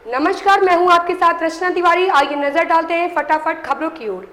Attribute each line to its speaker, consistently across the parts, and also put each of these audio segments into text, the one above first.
Speaker 1: नमस्कार, मैं हूं आपके साथ रचना तिवारी। आइए नजर डालते हैं फटाफट खबरों की ओर।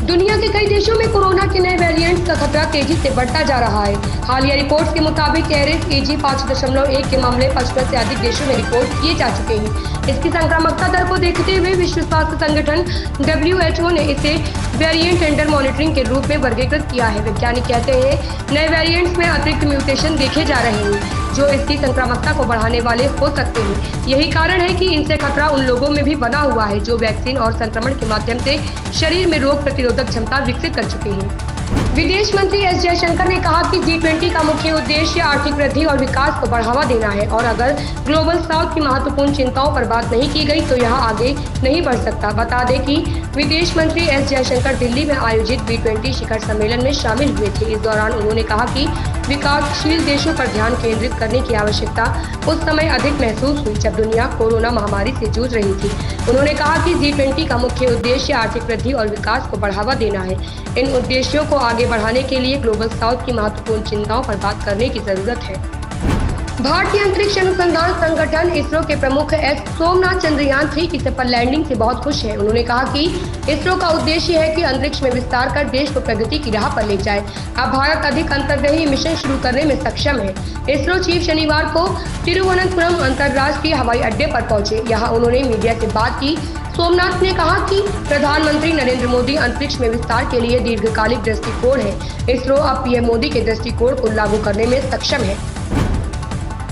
Speaker 1: दुनिया के कई देशों में कोरोना के नए वेरिएंट्स का खतरा तेजी से बढ़ता जा रहा है। हालिया रिपोर्ट्स के मुताबिक एरिस AG 5.1 के मामले 55 से अधिक देशों में रिपोर्ट किए जा चुके हैं। इसकी संक्रामकता दर को देखते हुए विश्व स्वास्थ्य संगठन WHO ने इसे वेरिएंट अंडर मॉनिटरिंग के रूप में वर्गीकृत किया है। वैज्ञानिक कहते हैं नए वेरिएंट्स में अतिरिक्त म्यूटेशन देखे जा रहे हैं जो इसकी संक्रामकता को बढ़ाने वाले हो सकते हैं। यही कारण है कि इनसे खतरा उन लोगों में भी बना हुआ है जो वैक्सीन और संक्रमण के माध्यम से शरीर में रोग प्रतिरोधक क्षमता विकसित कर चुके हैं। विदेश मंत्री S जयशंकर ने कहा कि G20 का मुख्य उद्देश्य आर्थिक वृद्धि और विकास को बढ़ावा देना है और अगर ग्लोबल साउथ की महत्वपूर्ण चिंताओं पर बात नहीं की गई तो यह आगे नहीं बढ़ सकता। बता दें कि विदेश मंत्री S जयशंकर दिल्ली में आयोजित G20 शिखर सम्मेलन में शामिल हुए थे। इस दौरान उन्होंने कहा कि विकासशील देशों पर ध्यान केंद्रित करने की आवश्यकता उस समय अधिक महसूस हुई जब दुनिया कोरोना महामारी से जूझ रही थी। उन्होंने कहा कि G20 का मुख्य उद्देश्य आर्थिक वृद्धि और विकास को बढ़ावा देना है। इन उद्देश्यों को आगे बढ़ाने के लिए ग्लोबल साउथ की महत्वपूर्ण चिंताओं पर बात करने की जरूरत है। भारतीय अंतरिक्ष अनुसंधान संगठन इसरो के प्रमुख S सोमनाथ चंद्रयान 3 की सफल लैंडिंग से बहुत खुश हैं। उन्होंने कहा कि इसरो का उद्देश्य है कि अंतरिक्ष में विस्तार कर देश को प्रगति की राह पर ले जाए। अब भारत अधिक अंतर्ग्रही मिशन शुरू करने में सक्षम है। इसरो चीफ शनिवार को तिरुवनंतपुरम अंतर्राष्ट्रीय हवाई अड्डे पर पहुंचे। यहाँ उन्होंने मीडिया से बात की। सोमनाथ ने कहा कि प्रधानमंत्री नरेंद्र मोदी अंतरिक्ष में विस्तार के लिए दीर्घकालिक दृष्टिकोण है। इसरो अब PM मोदी के दृष्टिकोण को लागू करने में सक्षम है।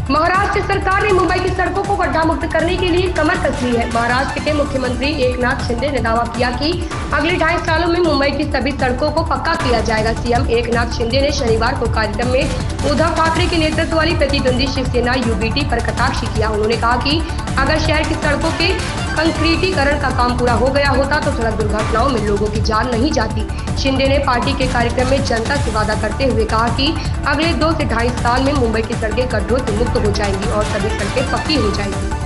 Speaker 1: महाराष्ट्र सरकार ने मुंबई की सड़कों को गड्ढा मुक्त करने के लिए कमर कस ली है। महाराष्ट्र के मुख्यमंत्री एकनाथ शिंदे ने दावा किया कि अगले 2.5 सालों में मुंबई की सभी सड़कों को पक्का किया जाएगा। CM एकनाथ शिंदे ने शनिवार को कार्यक्रम में उद्धव ठाकरे के नेतृत्व वाली प्रतिद्वंदी शिवसेना UBT पर कटाक्ष किया। उन्होंने कहा कि अगर शहर की सड़कों के कंक्रीटीकरण का काम पूरा हो गया होता तो सड़क दुर्घटनाओं में लोगों की जान नहीं जाती। शिंदे ने पार्टी के कार्यक्रम में जनता से वादा करते हुए कहा कि अगले 2 से 2.5 साल में मुंबई की सड़कें गड्ढों से मुक्त हो जाएंगी और सभी सड़कें पक्की हो जाएंगी।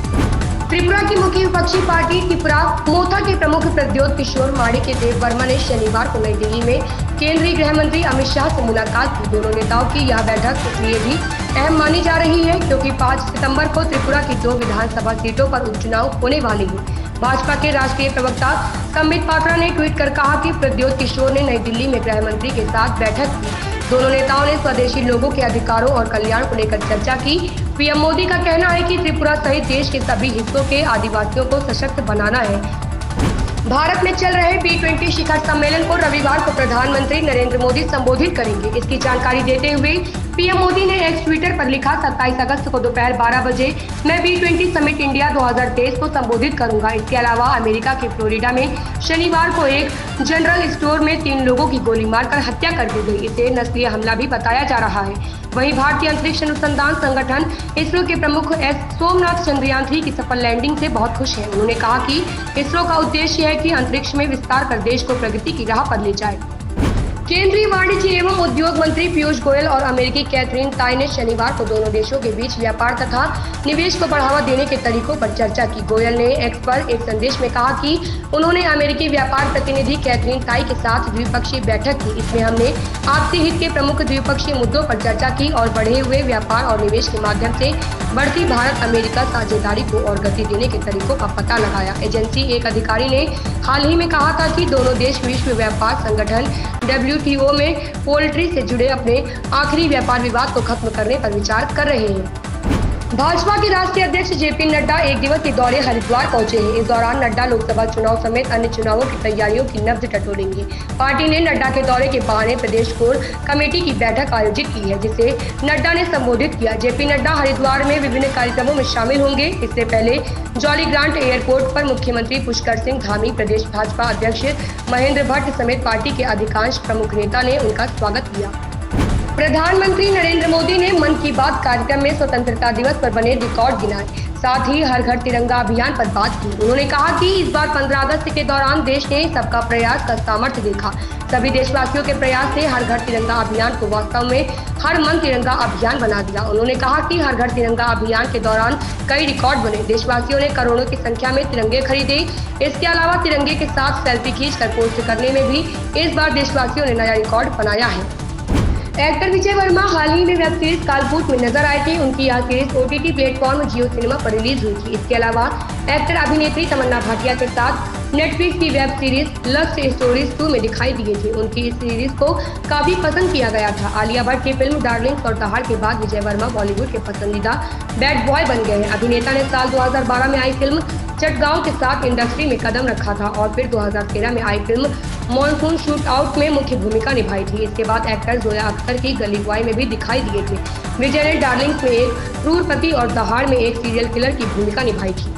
Speaker 1: त्रिपुरा की मुख्य विपक्षी पार्टी त्रिपुरा मोर्चा के प्रमुख प्रद्योत किशोर माणिक्य देव वर्मा ने शनिवार को नई दिल्ली में केंद्रीय गृह मंत्री अमित शाह से मुलाकात की। दोनों नेताओं की यह बैठक इसलिए भी अहम मानी जा रही है क्योंकि 5 सितंबर को त्रिपुरा की 2 विधानसभा सीटों पर उपचुनाव होने वाले हैं। भाजपा के राष्ट्रीय प्रवक्ता संबित पात्रा ने ट्वीट कर कहा कि प्रद्योत किशोर ने नई दिल्ली में गृह मंत्री के साथ बैठक की। दोनों नेताओं ने स्वदेशी लोगों के अधिकारों और कल्याण को लेकर चर्चा की। PM मोदी का कहना है कि त्रिपुरा सहित देश के सभी हिस्सों के आदिवासियों को सशक्त बनाना है। भारत में चल रहे G20 शिखर सम्मेलन को रविवार को प्रधानमंत्री नरेंद्र मोदी संबोधित करेंगे। इसकी जानकारी देते हुए PM मोदी ने एक्स ट्विटर पर लिखा, 27 अगस्त को दोपहर 12 बजे मैं G20 समिट इंडिया 2023 को संबोधित करूंगा। इसके अलावा अमेरिका के फ्लोरिडा में शनिवार को एक जनरल स्टोर में 3 लोगों की गोली मारकर हत्या कर दी गई। इसे नस्लीय हमला भी बताया जा रहा है। वहीं भारतीय अंतरिक्ष अनुसंधान संगठन इसरो के प्रमुख S सोमनाथ चंद्रयान 3 की सफल लैंडिंग से बहुत खुश हैं। उन्होंने कहा कि इसरो का उद्देश्य है कि अंतरिक्ष में विस्तार कर देश को प्रगति की राह पर ले जाए। केंद्रीय वाणिज्य एवं उद्योग मंत्री पीयूष गोयल और अमेरिकी कैथरीन ताई ने शनिवार को दोनों देशों के बीच व्यापार तथा निवेश को बढ़ावा देने के तरीकों पर चर्चा की। गोयल ने एक्स पर एक संदेश में कहा कि उन्होंने अमेरिकी व्यापार प्रतिनिधि कैथरीन ताई के साथ द्विपक्षीय बैठक की। इसमें हमने आपसी हित के प्रमुख द्विपक्षीय मुद्दों पर चर्चा की और बढ़े हुए व्यापार और निवेश के माध्यम से बढ़ती भारत अमेरिका साझेदारी को और गति देने के तरीकों का पता लगाया। एजेंसी एक अधिकारी ने हाल ही में कहा था कि दोनों देश विश्व व्यापार संगठन WTO में पोल्ट्री से जुड़े अपने आखिरी व्यापार विवाद को खत्म करने पर विचार कर रहे हैं। भाजपा के राष्ट्रीय अध्यक्ष JP नड्डा एक दिवसीय दौरे हरिद्वार पहुंचे हैं। इस दौरान नड्डा लोकसभा चुनाव समेत अन्य चुनावों की तैयारियों की नब्ज टटोलेंगे। पार्टी ने नड्डा के दौरे के बहाने प्रदेश कोर कमेटी की बैठक आयोजित की है जिसे नड्डा ने संबोधित किया। JP नड्डा हरिद्वार में विभिन्न कार्यक्रमों में शामिल होंगे। इससे पहले जॉली ग्रांट एयरपोर्ट पर मुख्यमंत्री पुष्कर सिंह धामी, प्रदेश भाजपा अध्यक्ष महेंद्र भट्ट समेत पार्टी के अधिकांश प्रमुख नेता ने उनका स्वागत किया। प्रधानमंत्री नरेंद्र मोदी ने मन की बात कार्यक्रम में स्वतंत्रता दिवस पर बने रिकॉर्ड गिनाए, साथ ही हर घर तिरंगा अभियान पर बात की। उन्होंने कहा कि इस बार 15 अगस्त के दौरान देश ने सबका प्रयास का सामर्थ्य देखा। सभी देशवासियों के प्रयास से हर घर तिरंगा अभियान को वास्तव में हर मन तिरंगा अभियान बना दिया। उन्होंने कहा कि हर घर तिरंगा अभियान के दौरान कई रिकॉर्ड बने। देशवासियों ने करोड़ों की संख्या में तिरंगे खरीदे। इसके अलावा तिरंगे के साथ सेल्फी खींचकर पोस्ट करने में भी इस बार देशवासियों ने नया रिकॉर्ड बनाया है। एक्टर विजय वर्मा हाल ही में वेब सीरीज कालपूट में नजर आए थे। उनकी यह सीरीज ओटीटी प्लेटफॉर्म जियो सिनेमा पर रिलीज हुई थी। इसके अलावा एक्टर अभिनेत्री तमन्ना भाटिया के साथ नेटफ्लिक्स की वेब सीरीज लस्ट स्टोरीज 2 में दिखाई दिए थे। उनकी इस सीरीज को काफी पसंद किया गया था। आलिया भट्ट की फिल्म डार्लिंग्स और दहाड़ के बाद विजय वर्मा बॉलीवुड के पसंदीदा बैड बॉय बन गए हैं। अभिनेता ने साल 2012 में आई फिल्म चटगांव के साथ इंडस्ट्री में कदम रखा था और फिर 2013 में आई फिल्म मॉनसून शूट आउट में मुख्य भूमिका निभाई थी। इसके बाद एक्टर जोया अख्तर की गली बॉय में भी दिखाई दिए थे। विजय ने डार्लिंग्स में एक क्रूर पति और दहाड़ में एक सीरियल किलर की भूमिका निभाई थी।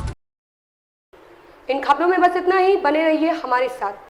Speaker 1: इन खबरों में बस इतना ही। बने रहिए हमारे साथ।